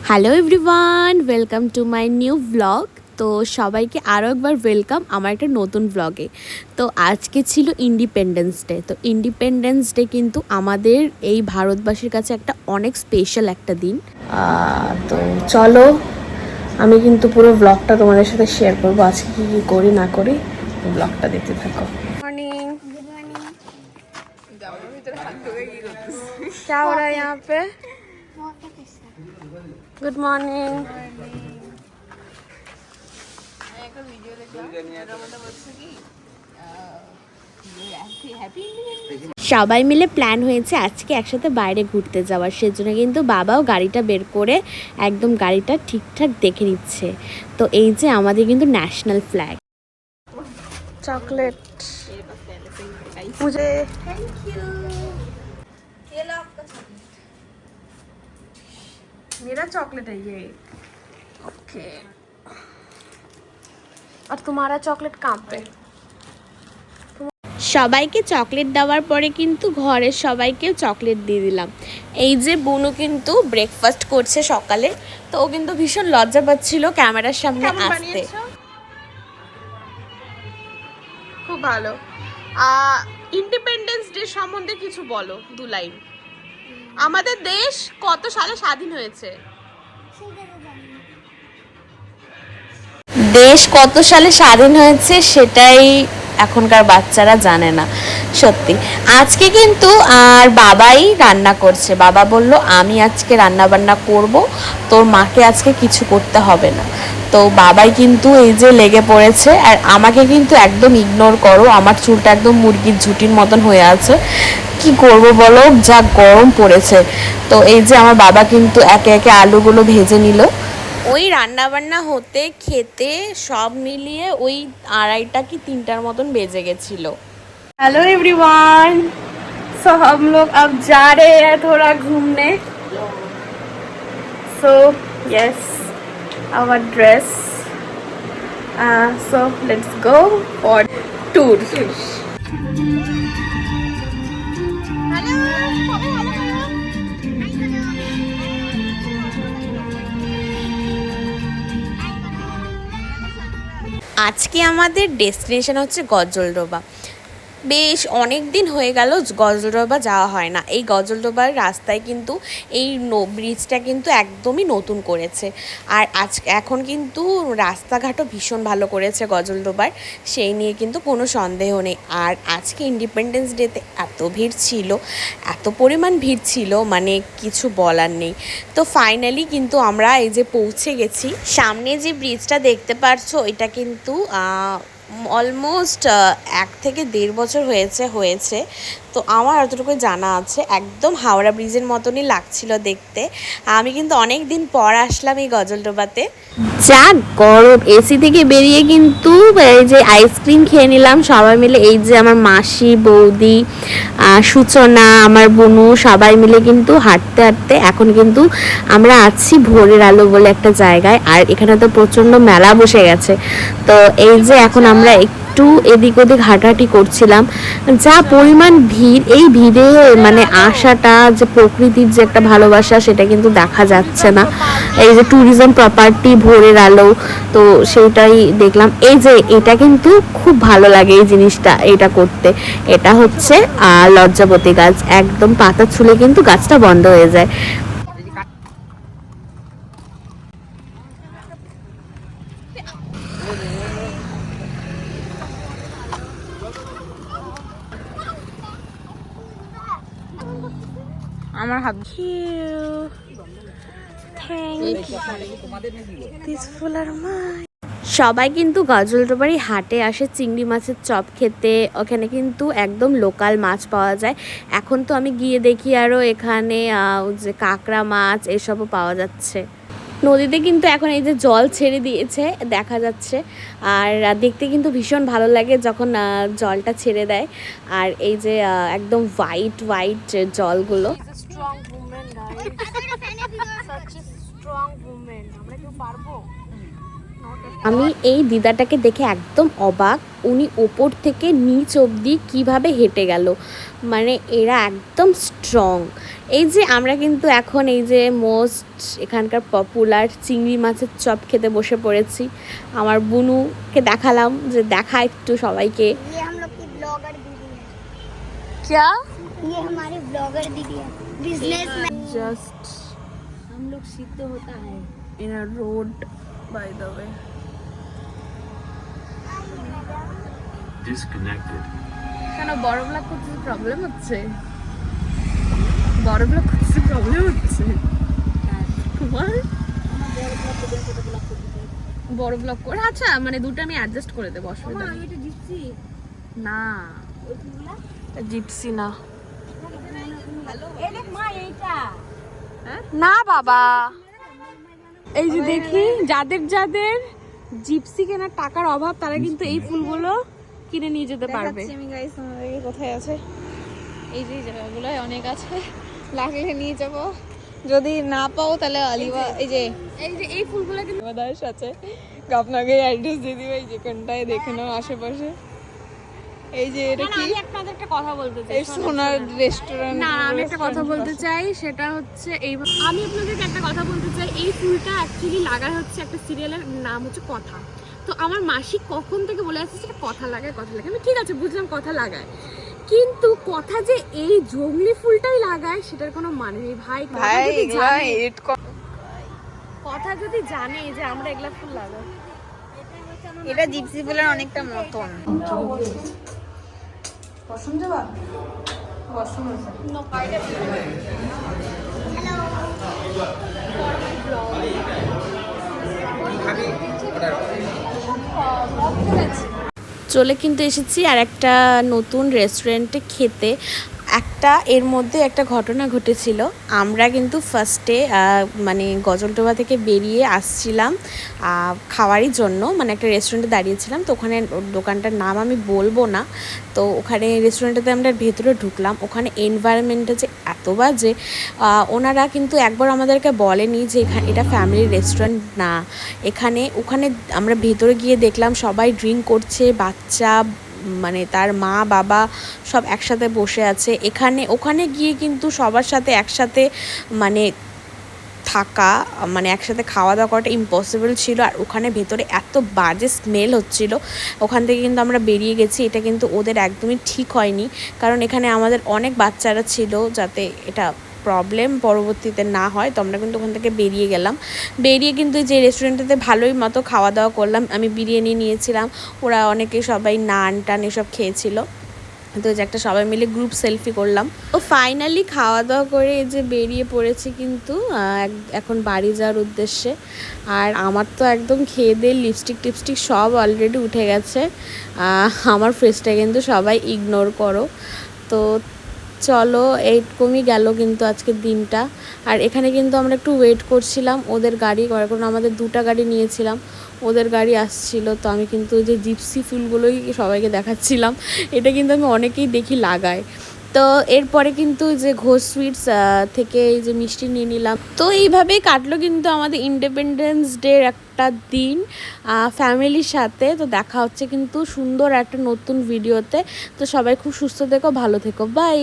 Hello everyone, welcome to my new blog. তো সবাইকে আরও একবার ওয়েলকাম আমার একটা নতুন ব্লগে। তো আজকে ছিল ইন্ডিপেন্ডেন্স ডে। তো ইন্ডিপেন্ডেন্স ডে কিন্তু আমাদের এই ভারতবাসীর কাছে একটা অনেক স্পেশাল একটা দিন। তো চলো, আমি কিন্তু পুরো ব্লগটা তোমাদের সাথে শেয়ার করবো আজকে কী কী করি না করি। ব্লগটা দেখতে থাকো। মর্নিং। क्या हो रहा है यहाँ पे? Good morning. সবাই মিলে প্ল্যান হয়েছে আজকে একসাথে বাইরে ঘুরতে যাওয়ার, সেজন্য কিন্তু বাবাও গাড়িটা বের করে একদম গাড়িটা ঠিকঠাক দেখে নিচ্ছে। তো এই যে আমাদের কিন্তু ন্যাশনাল ফ্ল্যাগ। চকলেট मुझे थैंक यू। ये लो आपका चॉकलेट, मेरा चॉकलेट है ये। ओके, और तुम्हारा चॉकलेट कहाँ पे? সবাইকে চকলেট দেওয়ার পরে কিন্তু ঘরের সবাইকেও চকলেট দিয়ে দিলাম। এই যে বুনু কিন্তু ব্রেকফাস্ট করছে সকালে, তো ও কিন্তু ভীষণ লজ্জা পাচ্ছিল ক্যামেরার সামনে আসতে। খুব ভালো। ইন্ডিপেন্ডেন্স ডে সম্বন্ধে কিছু বলো, দু লাইন। আমাদের দেশ কত সালে স্বাধীন হয়েছে? দেশ কত সালে স্বাধীন হয়েছে সেটাই এখনকার বাচ্চারা জানে না, সত্যি। আজকে কিন্তু আর বাবাই রান্না করছে। বাবা বলল আমি আজকে রান্না বান্না করব, তোর মাকে আজকে কিছু করতে হবে না। তো বাবাই কিন্তু এই যে লেগে পড়েছে, আর আমাকে কিন্তু একদম ইগনোর করো, আমার চুলটা একদম মুরগির ঝুটির মতন হয়ে আছে। কি করব বলো, যা গরম পড়েছে। তো এই যে আমার বাবা কিন্তু একে একে আলুগুলো ভেজে নিল। ওই রান্নাবান্না হতে খেতে সব মিলিয়ে ওই 2:30 কি 3টার মতন বেজে গেছিলো। हेलो एवरीवन, सो हम लोग अब जा रहे हैं थोड़ा घूमने। So yes, our dress, so let's go for tour. আজকে আমাদের ডেস্টিনেশন হচ্ছে গজলডোবা। বেশ অনেক দিন হয়ে গেল গজলডোবা যাওয়া হয় না। এই গজলডোবার রাস্তায় কিন্তু এই ব্রিজটা কিন্তু একদমই নতুন করেছে, আর এখন কিন্তু রাস্তাঘাটও ভীষণ ভালো করেছে গজলডোবার, সেই নিয়ে কিন্তু কোনো সন্দেহ নেই। আর আজকে ইন্ডিপেন্ডেন্স ডেতে এত ভিড় ছিল, এত পরিমাণ ভিড় ছিল, মানে কিছু বলার নেই। তো ফাইনালি কিন্তু আমরা এই যে পৌঁছে গেছি। সামনে যে ব্রিজটা দেখতে পারছো, এটা কিন্তু অলমোস্ট 1 থেকে 1.5 বছর হয়েছে। তো আমার অতটুকু জানা আছে, একদম হাওড়া ব্রিজের মতনই লাগছিল দেখতে। আমি কিন্তু অনেক দিন পর আসলাম এই গজলডোবাতে। যা গরম, এসি থেকে বেরিয়ে কিন্তু এই যে আইসক্রিম খেয়ে নিলাম সবাই মিলে। এই যে আমার মাসি, বৌদি, সূচনা, আমার বোনু সবাই মিলে কিন্তু হাঁটতে হাঁটতে এখন কিন্তু আমরা আছি ভোরের আলো বলে একটা জায়গায়। আর এখানে তো প্রচণ্ড মেলা বসে গেছে। তো এই যে এখন আমরা একটু এদিক ওদিক হাঁটাহাঁটি করছিলাম। যা পরিমাণ ভিড়, এই ভিড়ে মানে আশাটা যে প্রকৃতির যে একটা ভালোবাসা সেটা কিন্তু দেখা যাচ্ছে না। এই যে ট্যুরিজম প্রপার্টি ভোরের আলো, তো সেইটাই দেখলাম। এই যে এটা কিন্তু খুব ভালো লাগে এই জিনিসটা, এটা করতে। এটা হচ্ছে লজ্জাবতী গাছ, একদম পাতা ছুলে কিন্তু গাছটা বন্ধ হয়ে যায়। আমার হাত সবাই কিন্তু গজলডোবারই হাটে আসে চিংড়ি মাছের চপ খেতে। ওখানে কিন্তু একদম লোকাল মাছ পাওয়া যায়। এখন তো আমি গিয়ে দেখি আরও এখানে যে কাঁকড়া মাছ এসবও পাওয়া যাচ্ছে। নদীতে কিন্তু এখন এই যে জল ছেড়ে দিয়েছে দেখা যাচ্ছে, আর দেখতে কিন্তু ভীষণ ভালো লাগে যখন জলটা ছেড়ে দেয়। আর এই যে একদম হোয়াইট জলগুলো। আমি এই দিদাটাকে দেখে একদম অবাক, উনি ওপর থেকে নিচ অবধি কীভাবে হেঁটে গেল, মানে এরা একদম স্ট্রং। এই যে আমরা কিন্তু এখন এই যে মোস্ট এখানকার পপুলার চিংড়ি মাছের চপ খেতে বসে পড়েছি। আমার বুনুকে দেখালাম যে দেখা একটু সবাইকে। क्या ये हमारी ब्लॉगर दीदी है, बिजनेस में जस्ट हम लोग सिद्ध होता है। in a road by the way disconnected. কেন বড় ব্লগ করতে প্রবলেম হচ্ছে? বড় ব্লগ করতে প্রবলেম হচ্ছে তোমার? বড় ব্লগ করে আচ্ছা, মানে দুটো আমি অ্যাডজাস্ট করে দেবো, অসুবিধা নেই। এটা জিপসি না ওই ফুলগুলা জিপসি না, এই দেখ মা এইটা না বাবা। এই যে দেখি যাদের যাদের জিপসি কেনার টাকার অভাব তারা কিন্তু এই ফুলগুলো কিনে নিয়ে যেতে পারবে। আমি গাইস আমাদের কোথায় আছে, এই যে জায়গাগুলো অনেক আছে, লাগলে নিয়ে যাব, যদি না পাও তাহলে আলিবা এই যে এই ফুলগুলো কিন্তু দাস আছে, আপনাকে অ্যাড্রেস দিয়ে দিবে, এই যে কোনটায় দেখে নাও আশেপাশে। এই যে এটা কি, আমি আপনাদের একটা কথা বলতে চাই, এই সোনার রেস্টুরেন্ট। না আমি একটা কথা বলতে চাই, সেটা হচ্ছে এই আমি আপনাদেরকে একটা কথা বলতে চাই, এই ফুলটা অ্যাকচুয়ালি লাগায় হচ্ছে একটা সিরিয়ালের নাম হচ্ছে কথা। তো আমার মাসি কখন থেকে বলে আসছে সেটা কথা লাগায় কথা লাগায়, আমি ঠিক আছে বুঝলাম কথা লাগায়, কিন্তু কথা যে এই জংলি ফুলটাই লাগায় সেটার কোনো মানে নেই ভাই। কথা যদি জানে যে আমরা এগুলা ফুল লাগাই, এটা জিপসি ফুলের অনেকটা মতন। পছন্দ বা পছন্দ চলে কিন্তু এসেছি আর একটা নতুন রেস্টুরেন্টে খেতে। একটা এর মধ্যে একটা ঘটনা ঘটেছিল, আমরা কিন্তু ফার্স্টে মানে গজলডোবা থেকে বেরিয়ে আসছিলাম খাওয়ারই জন্য, মানে একটা রেস্টুরেন্টে দাঁড়িয়েছিলাম, তো ওখানে দোকানটার নাম আমি বলবো না। তো ওখানে রেস্টুরেন্টেতে আমরা ভেতরে ঢুকলাম, ওখানে এনভায়রনমেন্টটা যে এত বাজে, ওনারা কিন্তু একবার আমাদেরকে বলেনি যে এটা ফ্যামিলি রেস্টুরেন্ট না। ওখানে আমরা ভেতরে গিয়ে দেখলাম সবাই ড্রিঙ্ক করছে, বাচ্চা মানে তার মা বাবা সব একসাথে বসে আছে। ওখানে গিয়ে কিন্তু সবার সাথে একসাথে মানে থাকা, মানে একসাথে খাওয়া দাওয়া করাটা ইম্পসিবল ছিল। আর ওখানে ভেতরে এত বাজে স্মেল হচ্ছিল, ওখান থেকে কিন্তু আমরা বেরিয়ে গেছি। এটা কিন্তু ওদের একদমই ঠিক হয়নি, কারণ এখানে আমাদের অনেক বাচ্চারা ছিল, যাতে এটা প্রবলেম পরবর্তীতে না হয়। তো আমরা কিন্তু ওখান থেকে বেরিয়ে গেলাম। বেরিয়ে কিন্তু যে রেস্টুরেন্টটাতে ভালোই মতো খাওয়া দাওয়া করলাম, আমি বিরিয়ানি নিয়েছিলাম, ওরা অনেকে সবাই নান টান এসব খেয়েছিল। তো যে একটা সবাই মিলে গ্রুপ সেলফি করলাম। তো ফাইনালি খাওয়া দাওয়া করে এই যে বেরিয়ে পড়েছি কিন্তু এখন বাড়ি যাওয়ার উদ্দেশ্যে। আর আমার তো একদম খেয়ে দিয়ে লিপস্টিক সব অলরেডি উঠে গেছে, আমার ফেসটা কিন্তু সবাই ইগনোর করো। তো চলো এইরকমই গেল কিন্তু আজকের দিনটা। আর এখানে কিন্তু আমরা একটু ওয়েট করছিলাম ওদের গাড়ি, কারণ আমাদের দুটো গাড়ি নিয়েছিলাম, ওদের গাড়ি আসছিল। তো আমি কিন্তু ওই যে জিপসি ফুলগুলোই সবাইকে দেখাচ্ছিলাম, এটা কিন্তু আমি অনেকেই দেখি লাগায়। তো এরপরে কিন্তু যে ঘোষ সুইটস থেকে এই যে মিষ্টি নিয়ে নিলাম। তো এইভাবেই কাটলো কিন্তু আমাদের ইন্ডিপেন্ডেন্স ডের একটা দিন ফ্যামিলির সাথে। তো দেখা হচ্ছে কিন্তু সুন্দর একটা নতুন ভিডিওতে। তো সবাই খুব সুস্থ থেকো, ভালো থেকো, বাই।